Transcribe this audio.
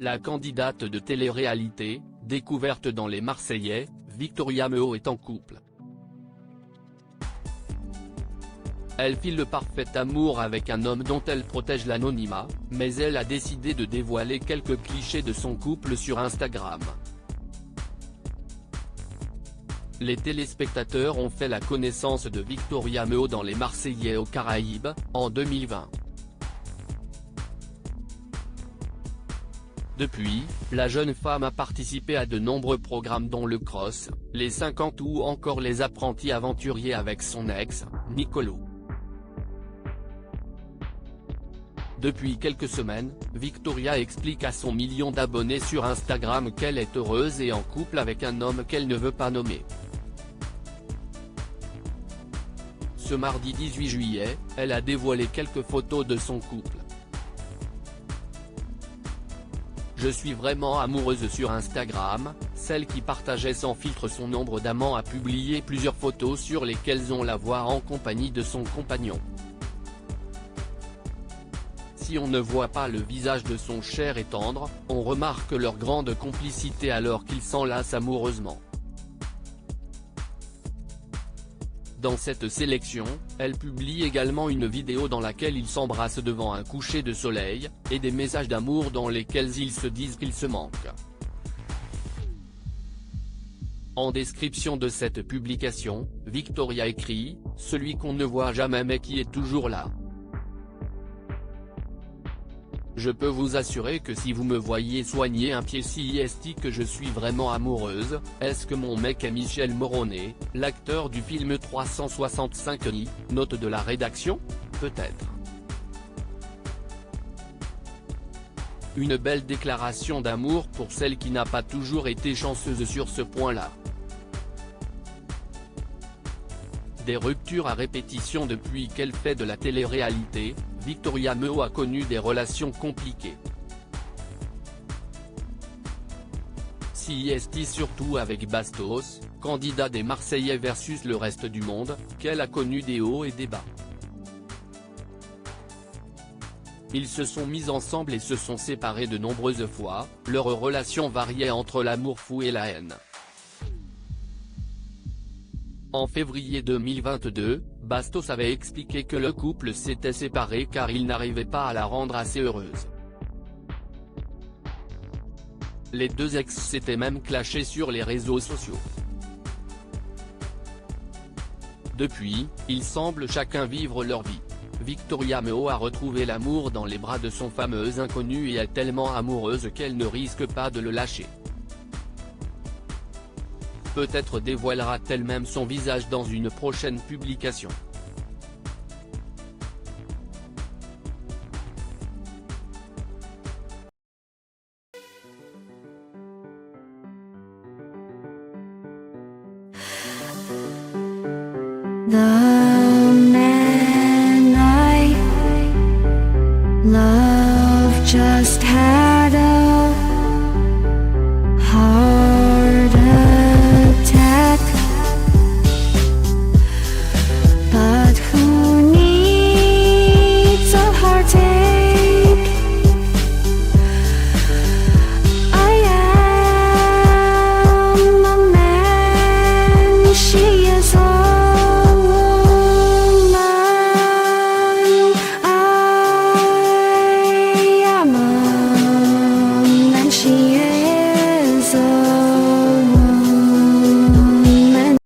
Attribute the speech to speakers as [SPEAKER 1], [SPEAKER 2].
[SPEAKER 1] La candidate de télé-réalité, découverte dans Les Marseillais, Victoria Meaud est en couple. Elle fit le parfait amour avec un homme dont elle protège l'anonymat, mais elle a décidé de dévoiler quelques clichés de son couple sur Instagram. Les téléspectateurs ont fait la connaissance de Victoria Meaud dans Les Marseillais aux Caraïbes, en 2020. Depuis, la jeune femme a participé à de nombreux programmes dont le Cross, les 50 ou encore les Apprentis aventuriers avec son ex, Nicolo. Depuis quelques semaines, Victoria explique à son million d'abonnés sur Instagram qu'elle est heureuse et en couple avec un homme qu'elle ne veut pas nommer. Ce mardi 18 juillet, elle a dévoilé quelques photos de son couple. Je suis vraiment amoureuse sur Instagram, celle qui partageait sans filtre son nombre d'amants a publié plusieurs photos sur lesquelles on la voit en compagnie de son compagnon. Si on ne voit pas le visage de son cher et tendre, on remarque leur grande complicité alors qu'ils s'enlacent amoureusement. Dans cette sélection, elle publie également une vidéo dans laquelle ils s'embrassent devant un coucher de soleil, et des messages d'amour dans lesquels ils se disent qu'ils se manquent. En description de cette publication, Victoria écrit « Celui qu'on ne voit jamais mais qui est toujours là ». Je peux vous assurer que si vous me voyez soigner un pied si que je suis vraiment amoureuse. Est-ce que mon mec est Michel Moroney, l'acteur du film 365 ni, note de la rédaction? Peut-être. Une belle déclaration d'amour pour celle qui n'a pas toujours été chanceuse sur ce point-là. Des ruptures à répétition depuis qu'elle fait de la télé-réalité, Victoria Meaud a connu des relations compliquées. C'est surtout avec Bastos, candidat des Marseillais versus le reste du monde, qu'elle a connu des hauts et des bas. Ils se sont mis ensemble et se sont séparés de nombreuses fois, leur relation variait entre l'amour fou et la haine. En février 2022, Bastos avait expliqué que le couple s'était séparé car il n'arrivait pas à la rendre assez heureuse. Les deux ex s'étaient même clashés sur les réseaux sociaux. Depuis, ils semblent chacun vivre leur vie. Victoria Meaud a retrouvé l'amour dans les bras de son fameux inconnu et est tellement amoureuse qu'elle ne risque pas de le lâcher. Peut-être dévoilera-t-elle même son visage dans une prochaine publication.
[SPEAKER 2] 나